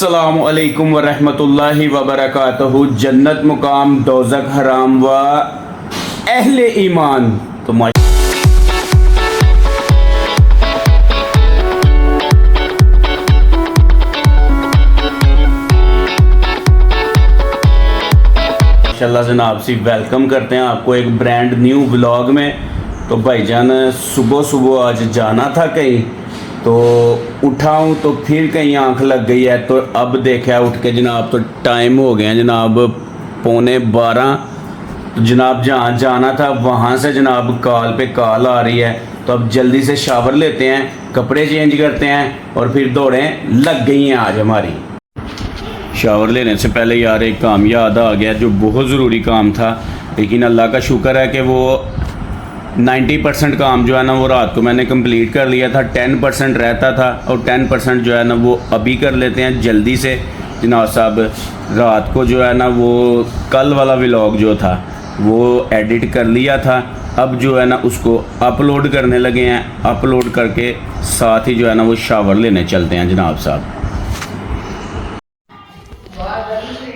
अस्सलामु अलैकुम वरहमतुल्लाहि वबरकातुहू। जन्नत मुकाम दोज़ख हराम व अहले ईमान। तो माशाल्लाह जनाब से वेलकम करते हैं आपको एक ब्रांड न्यू व्लॉग में। तो भाईजान सुबह सुबह आज जाना था कहीं, तो उठाऊँ तो फिर कहीं आंख लग गई है। तो अब देखा उठ के जनाब तो टाइम हो गया जनाब 11:15। तो जनाब जहाँ जाना था वहाँ से जनाब कॉल पे कॉल आ रही है। तो अब जल्दी से शावर लेते हैं, कपड़े चेंज करते हैं और फिर दौड़ें लग गई हैं आज हमारी। शावर लेने से पहले यार एक काम याद आ गया जो बहुत ज़रूरी काम था, लेकिन अल्लाह का शुक्र है कि वो 90% काम जो है ना वो रात को मैंने कंप्लीट कर लिया था। 10% रहता था और 10% जो है ना वो अभी कर लेते हैं जल्दी से। जनाब साहब रात को जो है ना वो कल वाला व्लॉग जो था वो एडिट कर लिया था, अब जो है ना उसको अपलोड करने लगे हैं। अपलोड करके साथ ही जो है ना वो शावर लेने चलते हैं जनाब साहब।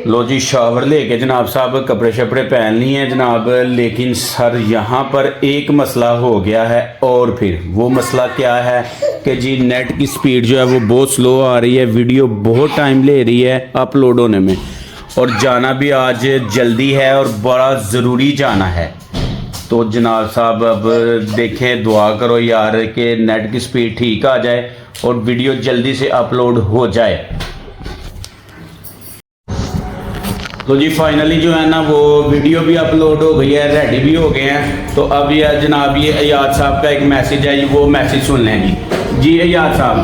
लो जी शावर लेके जनाब साहब कपड़े शपड़े पहन लिए हैं जनाब, लेकिन सर यहाँ पर एक मसला हो गया है। और फिर वो मसला क्या है कि जी नेट की स्पीड जो है वो बहुत स्लो आ रही है, वीडियो बहुत टाइम ले रही है अपलोड होने में, और जाना भी आज जल्दी है और बड़ा ज़रूरी जाना है। तो जनाब साहब अब देखें, दुआ करो यार कि नेट की स्पीड ठीक आ जाए और वीडियो जल्दी से अपलोड हो जाए। तो जी फाइनली जो है ना वो वीडियो भी अपलोड हो गई है, रेडी भी हो गए हैं। तो अब यह जनाब ये अयाद साहब का एक मैसेज है, वो मैसेज सुन लें जी। जी अयाद साहब,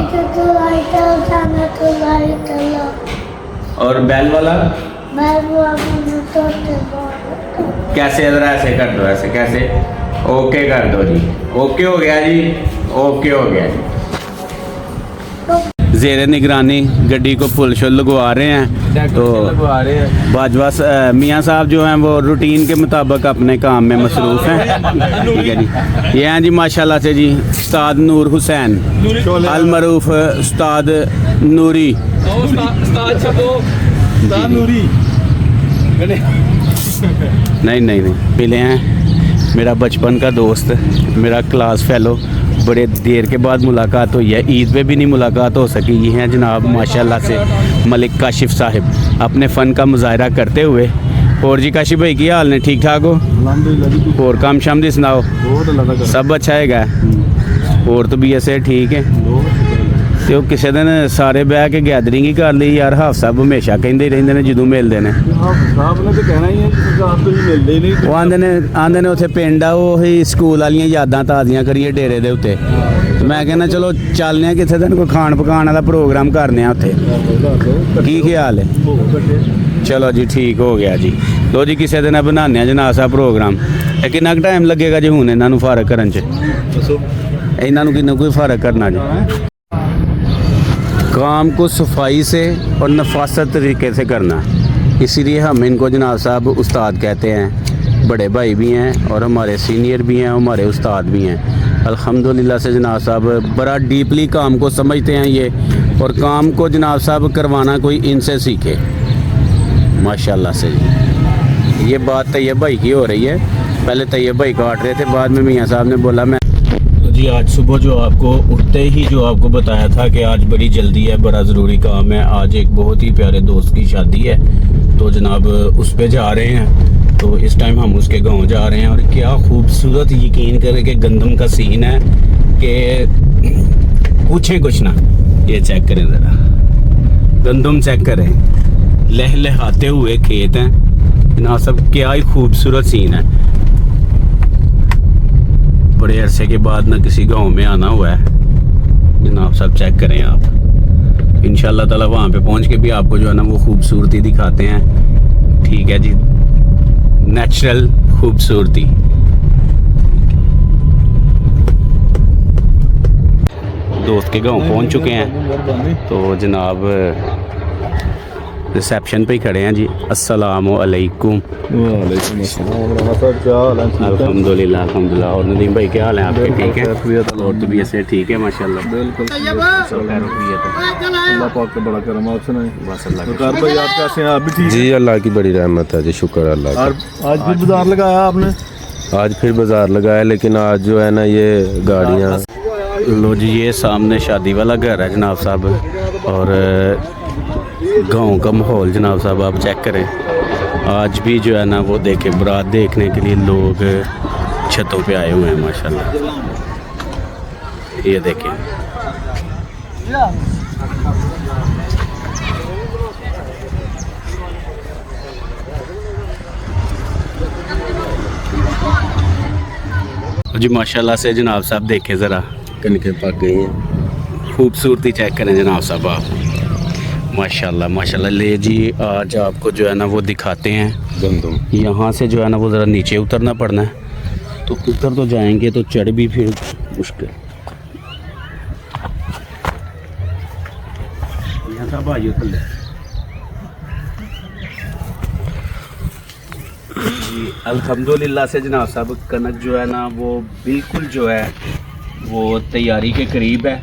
और बेल वाला कैसे, ज़रा ऐसे कर दो, ऐसे कैसे, ओके कर दो जी। ओके हो गया जी, ओके हो गया जी। ज़ेरे निगरानी गड्डी को फुल शुल लगवा रहे हैं। तो बाजवा मियाँ साहब जो हैं वो रूटीन के मुताबिक अपने काम में मसरूफ़ हैं। ठीक है जी, ये हैं जी माशाल्लाह से जी उस्ताद नूर हुसैन अलमरूफ उस्ताद नूरी। नहीं नहीं नहीं मिले हैं, मेरा बचपन का दोस्त, मेरा क्लास फेलो, बड़े देर के बाद मुलाकात हुई है। ईद पे भी नहीं मुलाकात हो सकी। ये हैं जनाब माशाल्लाह से मलिक काशिफ साहिब अपने फ़न का मुजाहरा करते हुए। और जी काशिफ भाई की हाल ने, ठीक ठाक हो? और काम शाम दी सुनाओ? सब अच्छा है। और तो भी ऐसे ठीक है। तो किसी दिन सारे बह के गैदरिंग ही कर ली यार। हाफ साहब हमेशा कहते रहते हैं जो मिलते हैं, वो आंदे ने उत्थे पिंड आ वही स्कूल वाली यादां ताज़ियां करिए डेरे दे उत्ते। मैं कहना चलो चलने हैं किसी दिन कोई खान पकान वाला प्रोग्राम करने उत्थे, की ख्याल है? चलो जी ठीक हो गया जी। लो जी किसी दिन बनाने जनाब साहब प्रोग्राम। कितना टाइम लगेगा जी हूँ इन्हों फर्क करन च? इन्हों किन्ना कोई फर्क करना जी? काम को सफाई से और नफासत तरीके से करना, इसीलिए हम इनको जनाब साहब उस्ताद कहते हैं। बड़े भाई भी हैं और हमारे सीनियर भी हैं, हमारे उस्ताद भी हैं अल्हम्दुलिल्लाह से। जनाब साहब बड़ा डीपली काम को समझते हैं ये, और काम को जनाब साहब करवाना कोई इनसे सीखे माशाल्लाह से। ये बात तैयब भाई की हो रही है, पहले तैयब भाई काट रहे थे, बाद में मियाँ साहब ने बोला मैं जी। आज सुबह जो आपको उठते ही जो आपको बताया था कि आज बड़ी जल्दी है, बड़ा ज़रूरी काम है। आज एक बहुत ही प्यारे दोस्त की शादी है, तो जनाब उस पे जा रहे हैं। तो इस टाइम हम उसके गांव जा रहे हैं, और क्या खूबसूरत यकीन करें कि गंदम का सीन है कि पूछें कुछ ना। ये चेक करें ज़रा, गंदम चेक करें, लहलहाते हुए खेत हैं जनाब सब, क्या ही खूबसूरत सीन है। बड़े अरसे के बाद ना किसी गांव में आना हुआ है जनाब साहब, चेक करें आप। इंशाल्लाह ताला वहाँ पे पहुँच के भी आपको जो है ना वो खूबसूरती दिखाते हैं। ठीक है जी, नेचुरल खूबसूरती। दोस्त के गांव पहुँच चुके हैं। तो जनाब रिसेप्शन पे ही खड़े हैं जी। अस्सलामु अलैकुम। वालेकुम अस्सलाम राणा साहब, क्या हाल है? ठीक है? अल्हम्दुलिल्लाह अल्हम्दुलिल्लाह। और नदीम भाई क्या हाल है आपके? ठीक है और तबीयत से ठीक है माशाल्लाह? बिल्कुल अल्लाह अल्लाह पाक का बड़ा करम। आप सुनाएं बस अल्लाह का वकार भाई, आप कैसे हैं? आप भी ठीक जी अल्लाह की बड़ी रहमत है जी, शुक्र अल्लाह का। और आज भी बाजार लगाया आपने? आज फिर बाजार लगाया, लेकिन आज जो है ना ये गाड़ियाँ। लो जी, ये सामने शादी वाला घर है जनाब साहब, और गांव का माहौल जनाब साहब आप चेक करें। आज भी जो है ना वो देखे बारात देखने के लिए लोग छतों पे आए हुए हैं माशाल्लाह। ये देखें जी माशाल्लाह से जनाब साहब देखें ज़रा, कनके पक गई हैं। खूबसूरती चेक करें जनाब साहब आप। माशाल्लाह माशाल्लाह। ले जी, आज आपको जो है ना वो दिखाते हैं। गंदम यहाँ से जो है ना वो ज़रा नीचे उतरना पड़ना है, तो उतर तो जाएंगे तो चढ़ भी फिर मुश्किल। यहाँ साहब आइए उतर ले जी। अल्हम्दुलिल्लाह से जनाब साहब कनक जो है ना वो बिल्कुल जो है वो तैयारी के करीब है।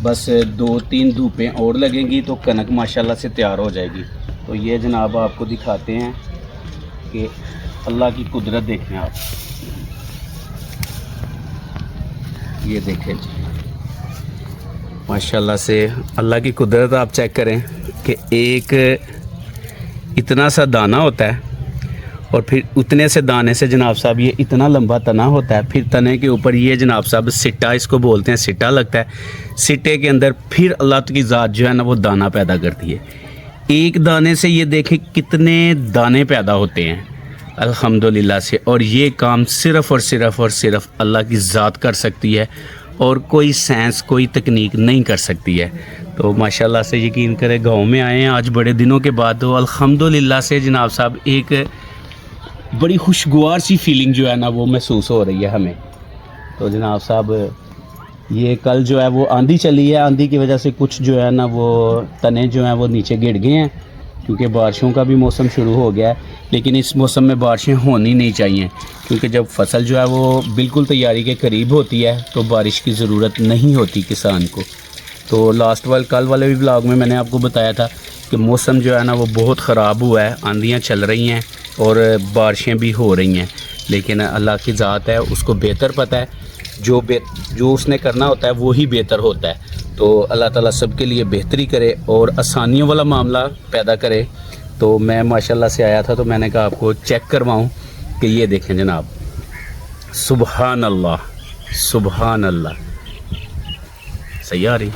बस 2-3 धूपें और लगेंगी तो कनक माशाल्लाह से तैयार हो जाएगी। तो ये जनाब आपको दिखाते हैं कि अल्लाह की कुदरत देखें आप। ये देखें माशाल्लाह से अल्लाह की कुदरत आप चेक करें कि एक इतना सा दाना होता है और फिर उतने से दाने से जनाब साहब ये इतना लंबा तना होता है। फिर तने के ऊपर ये जनाब साहब सिट्टा, इसको बोलते हैं, सिट्टा लगता है। सिट्टे के अंदर फिर अल्लाह की ज़ात जो है ना वो दाना पैदा करती है। एक दाने से ये देखें कितने दाने पैदा होते हैं अल्हम्दुलिल्लाह से। और ये काम सिर्फ़ और सिर्फ़ अल्लाह की ज़ात कर सकती है, और कोई साइंस कोई तकनीक नहीं कर सकती है। तो माशाल्लाह से यकीन करें गाँव में आए हैं आज बड़े दिनों के बाद, तो अल्हम्दुलिल्लाह से जनाब साहब एक बड़ी खुशगवार सी फीलिंग जो है ना वो महसूस हो रही है हमें। तो जनाब साहब ये कल जो है वो आंधी चली है, आंधी की वजह से कुछ जो है ना वो तने जो हैं वो नीचे गिर गए हैं, क्योंकि बारिशों का भी मौसम शुरू हो गया है। लेकिन इस मौसम में बारिशें होनी नहीं चाहिए, क्योंकि जब फसल जो है वो बिल्कुल तैयारी के करीब होती है तो बारिश की ज़रूरत नहीं होती किसान को। तो कल वाले भी ब्लॉग में मैंने आपको बताया था कि मौसम जो है ना वो बहुत ख़राब हुआ है, आंधियाँ चल रही हैं और बारिशें भी हो रही हैं। लेकिन अल्लाह की ज़ात है, उसको बेहतर पता है। जो उसने करना होता है वो ही बेहतर होता है। तो अल्लाह ताला सबके लिए बेहतरी करे और आसानियों वाला मामला पैदा करे। तो मैं माशाल्लाह से आया था तो मैंने कहा आपको चेक करवाऊँ कि ये देखें जनाब, सुबहान अल्लाह सुबहान अल्लाह। सही आ रही?